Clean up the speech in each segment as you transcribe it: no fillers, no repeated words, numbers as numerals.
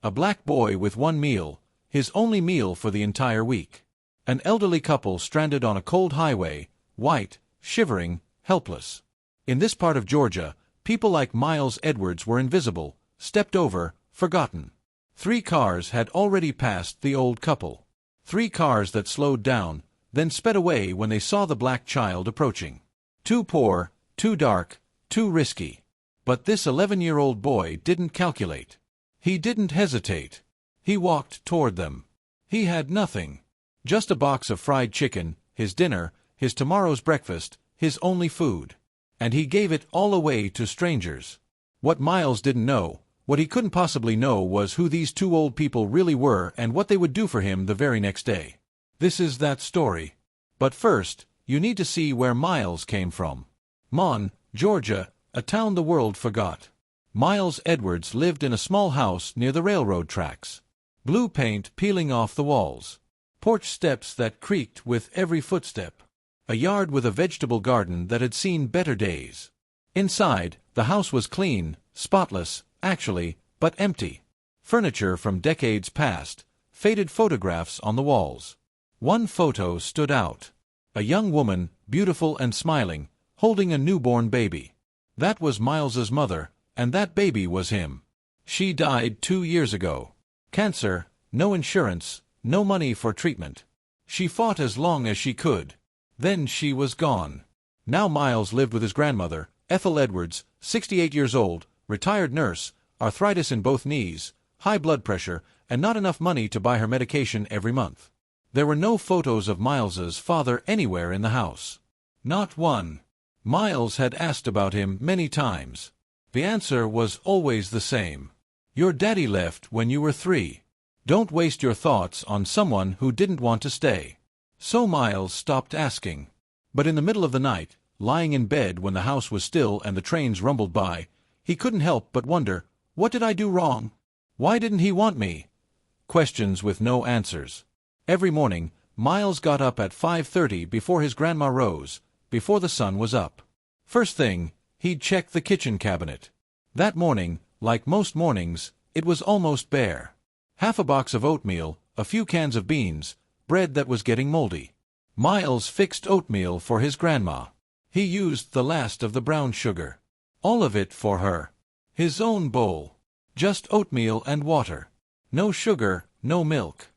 A black boy with one meal, his only meal for the entire week. An elderly couple stranded on a cold highway, white, shivering, helpless. In this part of Georgia, people like Miles Edwards were invisible, stepped over, forgotten. 3 cars had already passed the old couple. 3 cars that slowed down, then sped away when they saw the black child approaching. Too poor, too dark, too risky. But this 11-year-old boy didn't calculate. He didn't hesitate. He walked toward them. He had nothing. Just a box of fried chicken, his dinner, his tomorrow's breakfast, his only food. And he gave it all away to strangers. What Miles didn't know, what he couldn't possibly know, was who these 2 old people really were and what they would do for him the very next day. This is that story. But first, you need to see where Miles came from. Mon, Georgia, a town the world forgot. Miles Edwards lived in a small house near the railroad tracks. Blue paint peeling off the walls. Porch steps that creaked with every footstep. A yard with a vegetable garden that had seen better days. Inside, the house was clean, spotless, actually, but empty. Furniture from decades past, faded photographs on the walls. One photo stood out. A young woman, beautiful and smiling, holding a newborn baby. That was Miles's mother, and that baby was him. She died 2 years ago. Cancer, no insurance, no money for treatment. She fought as long as she could. Then she was gone. Now Miles lived with his grandmother, Ethel Edwards, 68 years old, retired nurse, arthritis in both knees, high blood pressure, and not enough money to buy her medication every month. There were no photos of Miles's father anywhere in the house. Not one. Miles had asked about him many times. The answer was always the same. Your daddy left when you were 3. Don't waste your thoughts on someone who didn't want to stay. So Miles stopped asking. But in the middle of the night, lying in bed when the house was still and the trains rumbled by, he couldn't help but wonder, what did I do wrong? Why didn't he want me? Questions with no answers. Every morning, Miles got up at 5:30 before his grandma rose, before the sun was up. First thing, he'd check the kitchen cabinet. That morning, like most mornings, it was almost bare. Half a box of oatmeal, a few cans of beans, bread that was getting moldy. Miles fixed oatmeal for his grandma. He used the last of the brown sugar. All of it for her. His own bowl. Just oatmeal and water. No sugar, no milk.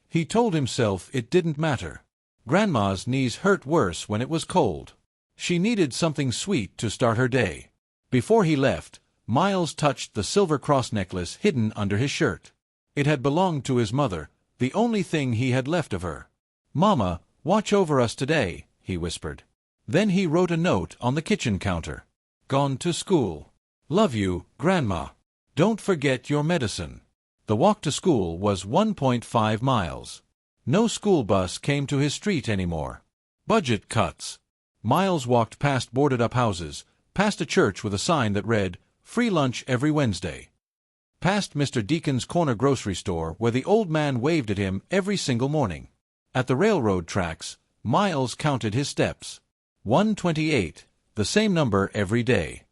He told himself it didn't matter. Grandma's knees hurt worse when it was cold. She needed something sweet to start her day. Before he left, Miles touched the silver cross necklace hidden under his shirt. It had belonged to his mother, the only thing he had left of her. "Mama, watch over us today," he whispered. Then he wrote a note on the kitchen counter. "Gone to school. Love you, Grandma. Don't forget your medicine." The walk to school was 1.5 miles. No school bus came to his street anymore. Budget cuts. Miles walked past boarded-up houses, past a church with a sign that read, "Free lunch every Wednesday." Past Mr. Deacon's corner grocery store where the old man waved at him every single morning. At the railroad tracks, Miles counted his steps. 128, the same number every day.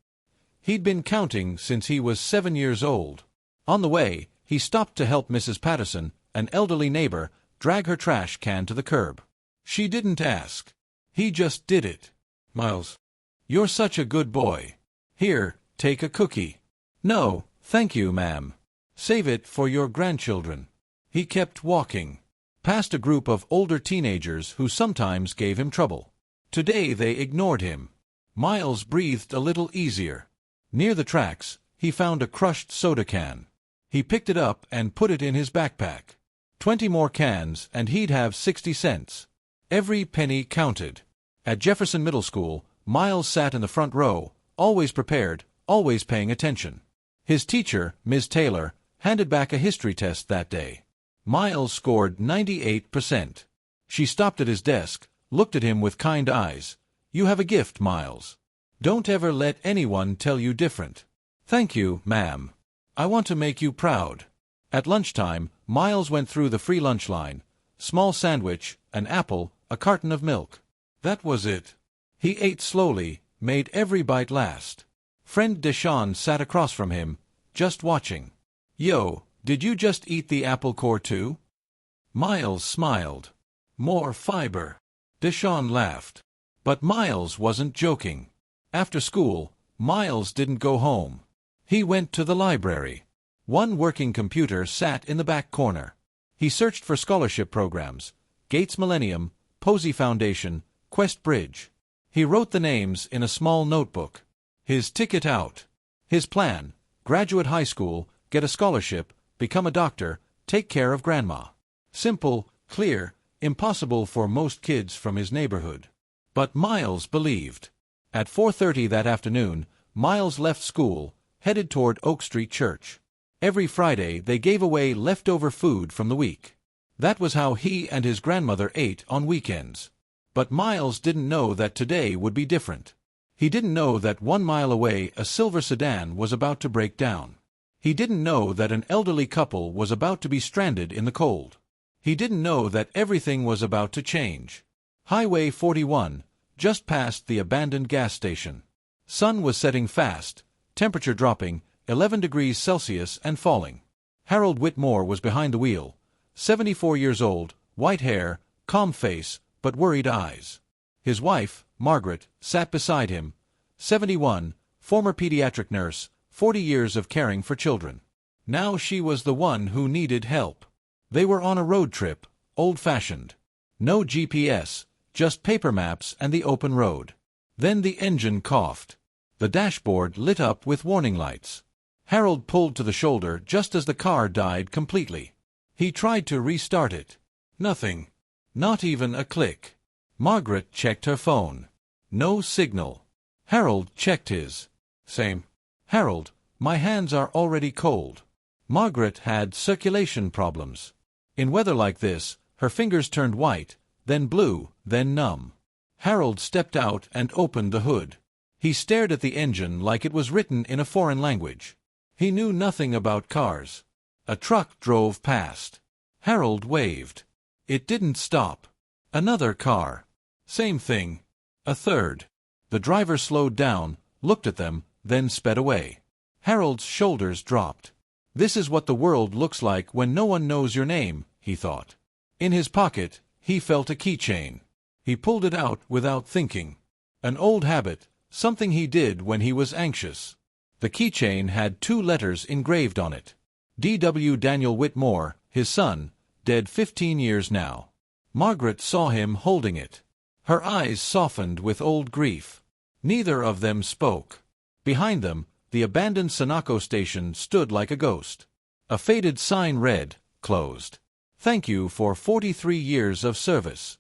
He'd been counting since he was 7 years old. On the way, he stopped to help Mrs. Patterson, an elderly neighbor, drag her trash can to the curb. She didn't ask. He just did it. "Miles, you're such a good boy. Here, take a cookie." "No, thank you, ma'am. Save it for your grandchildren." He kept walking. Past a group of older teenagers who sometimes gave him trouble. Today they ignored him. Miles breathed a little easier. Near the tracks, he found a crushed soda can. He picked it up and put it in his backpack. 20 more cans and he'd have 60 cents. Every penny counted. At Jefferson Middle School, Miles sat in the front row, always prepared, always paying attention. His teacher, Ms. Taylor, handed back a history test that day. Miles scored 98%. She stopped at his desk, looked at him with kind eyes. "You have a gift, Miles. Don't ever let anyone tell you different." "Thank you, ma'am. I want to make you proud." At lunchtime, Miles went through the free lunch line. Small sandwich, an apple, a carton of milk. That was it. He ate slowly, made every bite last. Friend Deshawn sat across from him, just watching. "Yo, Did you just eat the apple core too? Miles smiled. More fiber. Deshawn laughed. But Miles wasn't joking. After school, Miles didn't go home. He went to the library. One working computer sat in the back corner. He searched for scholarship programs: Gates Millennium, Posey Foundation, Quest Bridge. He wrote the names in a small notebook. His ticket out. His plan: graduate high school, get a scholarship, become a doctor, take care of grandma. Simple, clear, impossible for most kids from his neighborhood. But Miles believed. At 4:30 that afternoon, Miles left school, headed toward Oak Street Church. Every Friday they gave away leftover food from the week. That was how he and his grandmother ate on weekends. But Miles didn't know that today would be different. He didn't know that 1 mile away a silver sedan was about to break down. He didn't know that an elderly couple was about to be stranded in the cold. He didn't know that everything was about to change. Highway 41, just past the abandoned gas station. Sun was setting fast, temperature dropping, 11 degrees Celsius and falling. Harold Whitmore was behind the wheel, 74 years old, white hair, calm face, but worried eyes. His wife, Margaret, sat beside him, 71, former pediatric nurse, 40 years of caring for children. Now she was the one who needed help. They were on a road trip, old-fashioned. No GPS, just paper maps and the open road. Then the engine coughed. The dashboard lit up with warning lights. Harold pulled to the shoulder just as the car died completely. He tried to restart it. Nothing. Not even a click. Margaret checked her phone. No signal. Harold checked his. Same. Harold, my hands are already cold. Margaret had circulation problems. In weather like this, her fingers turned white, then blue, then numb. Harold stepped out and opened the hood. He stared at the engine like it was written in a foreign language. He knew nothing about cars. A truck drove past. Harold waved. It didn't stop. Another car. Same thing. A third. The driver slowed down, looked at them, then sped away. Harold's shoulders dropped. This is what the world looks like when no one knows your name, he thought. In his pocket, he felt a keychain. He pulled it out without thinking. An old habit, something he did when he was anxious. The keychain had 2 letters engraved on it. D.W. Daniel Whitmore, his son, dead 15 years now. Margaret saw him holding it. Her eyes softened with old grief. Neither of them spoke. Behind them, the abandoned Sunoco station stood like a ghost. A faded sign read, "Closed. Thank you for 43 years of service."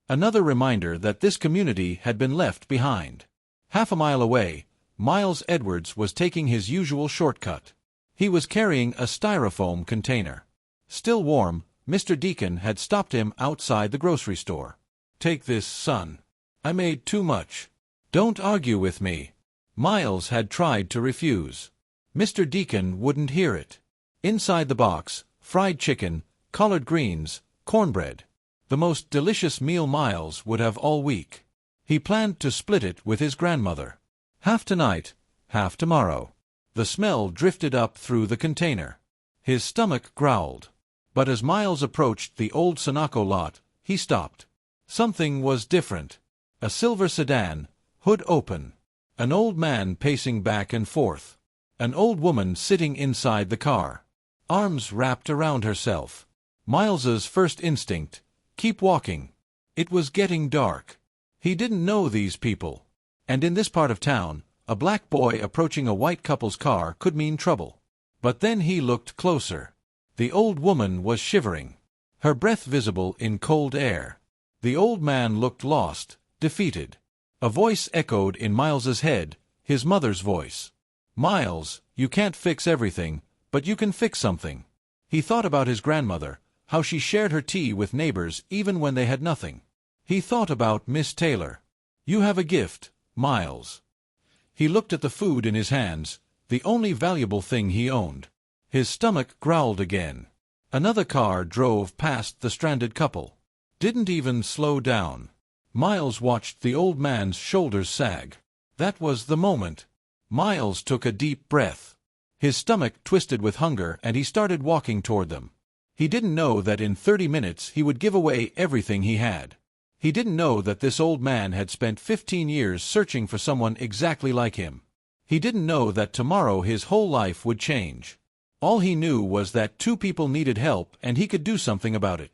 Another reminder that this community had been left behind. Half a mile away, Miles Edwards was taking his usual shortcut. He was carrying a styrofoam container. Still warm, Mr. Deacon had stopped him outside the grocery store. "Take this, son. I made too much. Don't argue with me." Miles had tried to refuse. Mr. Deacon wouldn't hear it. Inside the box, fried chicken, collard greens, cornbread. The most delicious meal Miles would have all week. He planned to split it with his grandmother. Half tonight, half tomorrow. The smell drifted up through the container. His stomach growled. But as Miles approached the old Sunoco lot, he stopped. Something was different. A silver sedan, hood open. An old man pacing back and forth. An old woman sitting inside the car. Arms wrapped around herself. Miles's first instinct, keep walking. It was getting dark. He didn't know these people. And in this part of town, a black boy approaching a white couple's car could mean trouble. But then he looked closer. The old woman was shivering. Her breath visible in cold air. The old man looked lost, defeated. A voice echoed in Miles's head, his mother's voice. "Miles, you can't fix everything, but you can fix something." He thought about his grandmother, how she shared her tea with neighbors even when they had nothing. He thought about Miss Taylor. "You have a gift, Miles." He looked at the food in his hands, the only valuable thing he owned. His stomach growled again. Another car drove past the stranded couple. Didn't even slow down. Miles watched the old man's shoulders sag. That was the moment. Miles took a deep breath. His stomach twisted with hunger and he started walking toward them. He didn't know that in 30 minutes he would give away everything he had. He didn't know that this old man had spent 15 years searching for someone exactly like him. He didn't know that tomorrow his whole life would change. All he knew was that 2 people needed help and he could do something about it.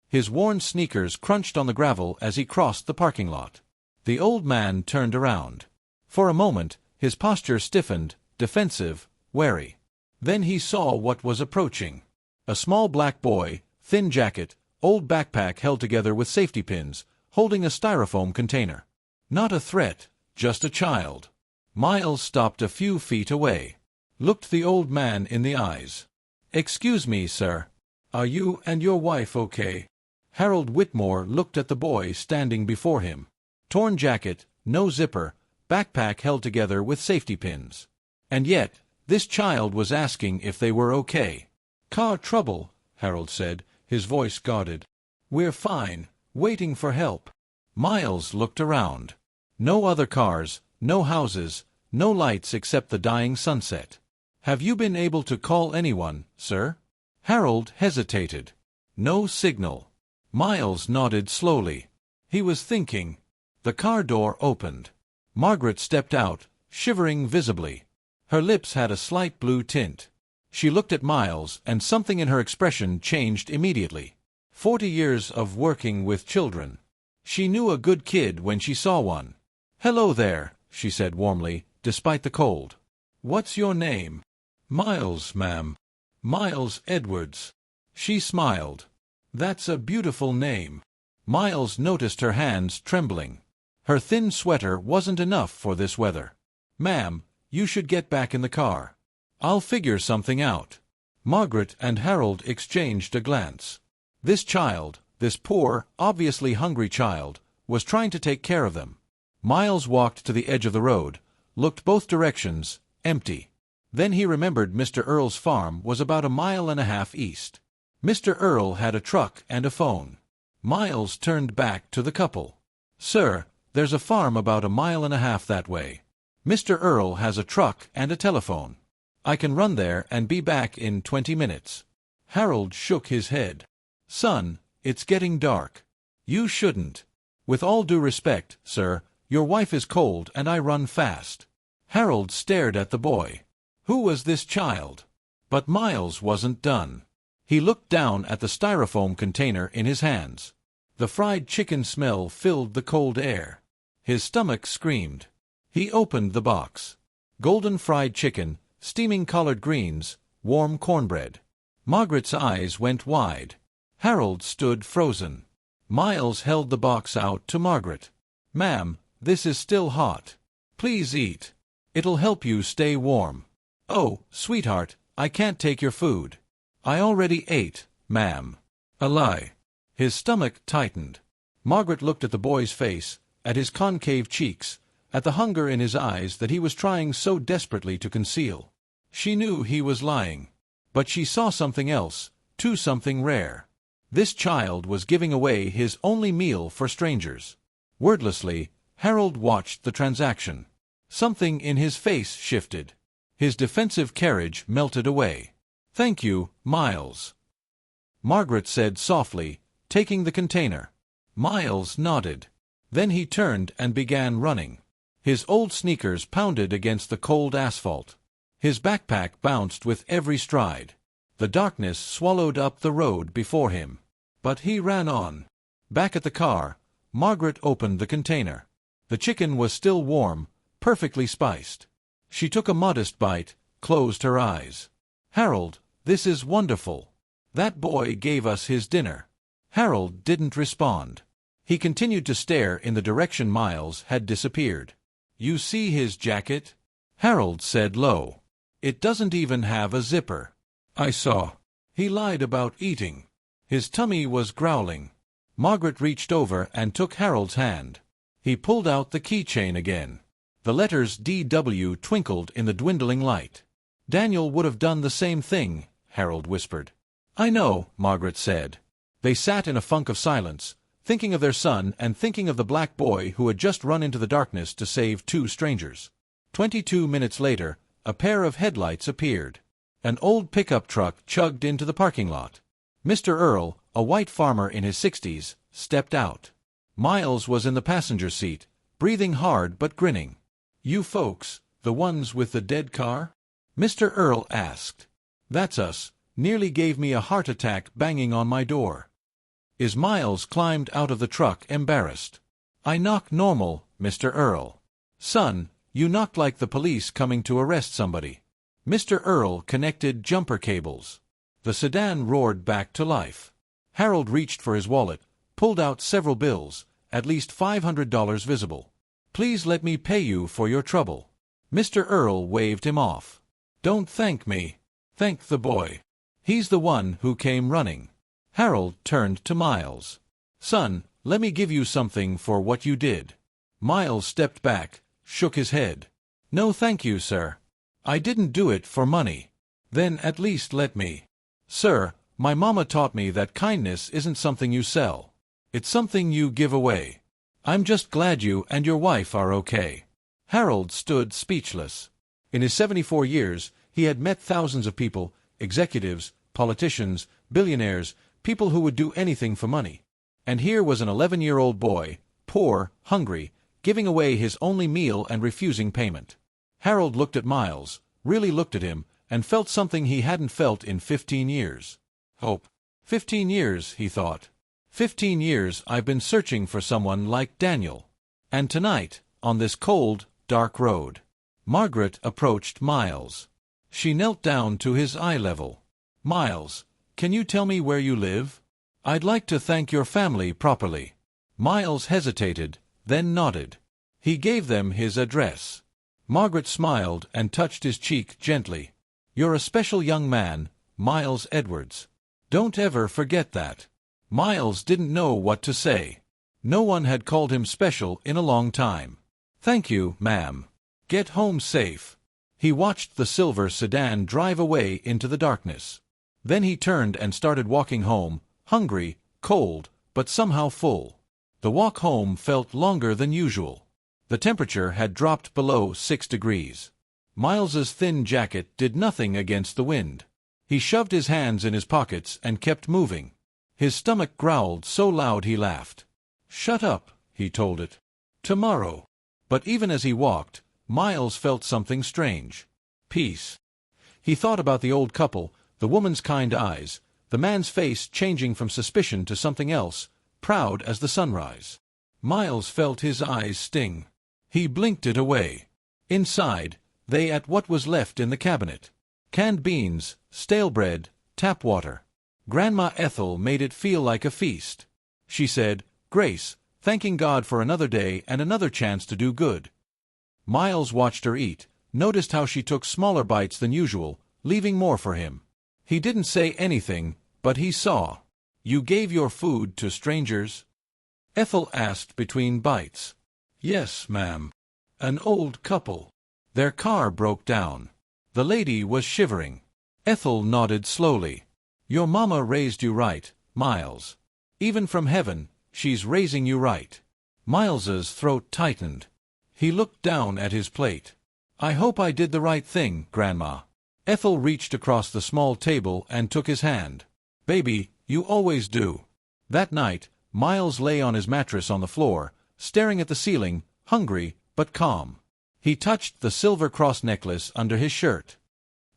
His worn sneakers crunched on the gravel as he crossed the parking lot. The old man turned around. For a moment, his posture stiffened, defensive, wary. Then he saw what was approaching. A small black boy, thin jacket, old backpack held together with safety pins, holding a styrofoam container. Not a threat, just a child. Miles stopped a few feet away. Looked the old man in the eyes. "Excuse me, sir. Are you and your wife okay?" Harold Whitmore looked at the boy standing before him. Torn jacket, no zipper, backpack held together with safety pins. And yet, this child was asking if they were okay. "Car trouble," Harold said, his voice guarded. "We're fine, waiting for help." Miles looked around. No other cars, no houses, no lights except the dying sunset. "Have you been able to call anyone, sir?" Harold hesitated. No signal. Miles nodded slowly. He was thinking. The car door opened. Margaret stepped out, shivering visibly. Her lips had a slight blue tint. She looked at Miles, and something in her expression changed immediately. 40 years of working with children. She knew a good kid when she saw one. "Hello there," she said warmly, despite the cold. "What's your name?" "Miles, ma'am. Miles Edwards." She smiled. "That's a beautiful name." Miles noticed her hands trembling. Her thin sweater wasn't enough for this weather. "Ma'am, you should get back in the car. I'll figure something out." Margaret and Harold exchanged a glance. This child, this poor, obviously hungry child, was trying to take care of them. Miles walked to the edge of the road, looked both directions, empty. Then he remembered Mr. Earl's farm was about 1.5 miles east. Mr. Earl had a truck and a phone. Miles turned back to the couple. "Sir, there's a farm about 1.5 miles that way. Mr. Earl has a truck and a telephone. I can run there and be back in 20 minutes. Harold shook his head. "Son, it's getting dark. You shouldn't. With all due respect, sir, your wife is cold and I run fast." Harold stared at the boy. Who was this child? But Miles wasn't done. He looked down at the styrofoam container in his hands. The fried chicken smell filled the cold air. His stomach screamed. He opened the box. Golden fried chicken, steaming collard greens, warm cornbread. Margaret's eyes went wide. Harold stood frozen. Miles held the box out to Margaret. "Ma'am, this is still hot. Please eat. It'll help you stay warm." "Oh, sweetheart, I can't take your food. I already ate, ma'am." A lie. His stomach tightened. Margaret looked at the boy's face, at his concave cheeks, at the hunger in his eyes that he was trying so desperately to conceal. She knew he was lying. But she saw something else, too, something rare. This child was giving away his only meal for strangers. Wordlessly, Harold watched the transaction. Something in his face shifted. His defensive carriage melted away. "Thank you, Miles," Margaret said softly, taking the container. Miles nodded. Then he turned and began running. His old sneakers pounded against the cold asphalt. His backpack bounced with every stride. The darkness swallowed up the road before him. But he ran on. Back at the car, Margaret opened the container. The chicken was still warm, perfectly spiced. She took a modest bite, closed her eyes. "Harold, this is wonderful. That boy gave us his dinner." Harold didn't respond. He continued to stare in the direction Miles had disappeared. "You see his jacket?" Harold said low. "It doesn't even have a zipper." "I saw. He lied about eating. His tummy was growling." Margaret reached over and took Harold's hand. He pulled out the keychain again. The letters DW twinkled in the dwindling light. "Daniel would have done the same thing," Harold whispered. "I know," Margaret said. They sat in a funk of silence, thinking of their son and thinking of the black boy who had just run into the darkness to save 2 strangers. 22 minutes later, a pair of headlights appeared. An old pickup truck chugged into the parking lot. Mr. Earl, a white farmer in his 60s, stepped out. Miles was in the passenger seat, breathing hard but grinning. "You folks, the ones with the dead car?" Mr. Earl asked. "That's us. Nearly gave me a heart attack banging on my door." Miles climbed out of the truck embarrassed. "I knock normal, Mr. Earl." "Son, you knocked like the police coming to arrest somebody." Mr. Earl connected jumper cables. The sedan roared back to life. Harold reached for his wallet, pulled out several bills, at least $500 visible. "Please let me pay you for your trouble." Mr. Earl waved him off. "Don't thank me. Thank the boy. He's the one who came running." Harold turned to Miles. "Son, let me give you something for what you did." Miles stepped back, shook his head. "No thank you, sir. I didn't do it for money." "Then at least let me." "Sir, my mama taught me that kindness isn't something you sell. It's something you give away. I'm just glad you and your wife are okay." Harold stood speechless. In his 74 years, he had met thousands of people, executives, politicians, billionaires, people who would do anything for money. And here was an 11-year-old boy, poor, hungry, giving away his only meal and refusing payment. Harold looked at Miles, really looked at him, and felt something he hadn't felt in 15 years. Hope. 15 years, he thought. 15 years I've been searching for someone like Daniel. And tonight, on this cold, dark road. Margaret approached Miles. She knelt down to his eye level. "Miles, can you tell me where you live? I'd like to thank your family properly." Miles hesitated, then nodded. He gave them his address. Margaret smiled and touched his cheek gently. "You're a special young man, Miles Edwards. Don't ever forget that." Miles didn't know what to say. No one had called him special in a long time. "Thank you, ma'am. Get home safe." He watched the silver sedan drive away into the darkness. Then he turned and started walking home, hungry, cold, but somehow full. The walk home felt longer than usual. The temperature had dropped below 6 degrees. Miles's thin jacket did nothing against the wind. He shoved his hands in his pockets and kept moving. His stomach growled so loud he laughed. "Shut up," he told it. "Tomorrow." But even as he walked, Miles felt something strange. Peace. He thought about the old couple, the woman's kind eyes, the man's face changing from suspicion to something else, proud as the sunrise. Miles felt his eyes sting. He blinked it away. Inside, they ate what was left in the cabinet. Canned beans, stale bread, tap water. Grandma Ethel made it feel like a feast. She said, "Grace, thanking God for another day and another chance to do good." Miles watched her eat, noticed how she took smaller bites than usual, leaving more for him. He didn't say anything, but he saw. "You gave your food to strangers?" Ethel asked between bites. "Yes, ma'am. An old couple. Their car broke down. The lady was shivering." Ethel nodded slowly. "Your mama raised you right, Miles. Even from heaven, she's raising you right." Miles's throat tightened. He looked down at his plate. "I hope I did the right thing, Grandma." Ethel reached across the small table and took his hand. "Baby, you always do." That night, Miles lay on his mattress on the floor, staring at the ceiling, hungry but calm. He touched the silver cross necklace under his shirt.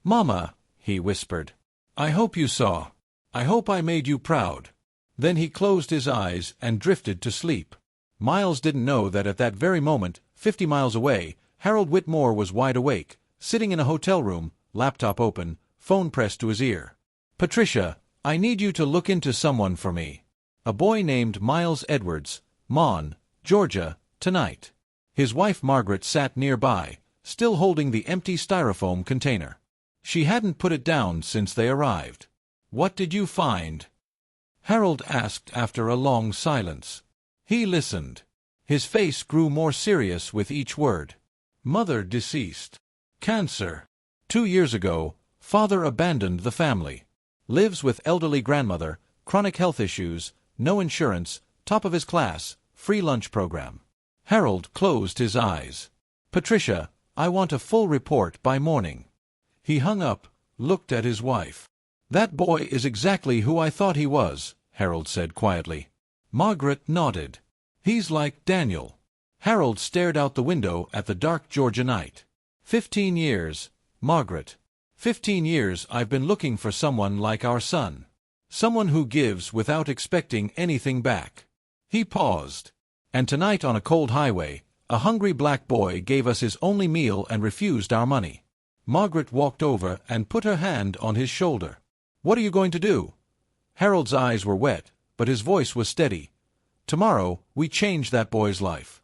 "Mama," he whispered, "I hope you saw. I hope I made you proud." Then he closed his eyes and drifted to sleep. Miles didn't know that at that very moment, 50 miles away, Harold Whitmore was wide awake, sitting in a hotel room, laptop open, phone pressed to his ear. "Patricia, I need you to look into someone for me. A boy named Miles Edwards, Mon, Georgia, tonight." His wife Margaret sat nearby, still holding the empty styrofoam container. She hadn't put it down since they arrived. "What did you find?" Harold asked after a long silence. He listened. His face grew more serious with each word. "Mother deceased. Cancer. 2 years ago, father abandoned the family. Lives with elderly grandmother, chronic health issues, no insurance, top of his class, free lunch program." Harold closed his eyes. "Patricia, I want a full report by morning." He hung up, looked at his wife. "That boy is exactly who I thought he was," Harold said quietly. Margaret nodded. "He's like Daniel." Harold stared out the window at the dark Georgia night. 15 years, Margaret. 15 years I've been looking for someone like our son. Someone who gives without expecting anything back. He paused. And tonight on a cold highway, a hungry black boy gave us his only meal and refused our money. Margaret walked over and put her hand on his shoulder. "What are you going to do?" Harold's eyes were wet, but his voice was steady. "Tomorrow, we change that boy's life.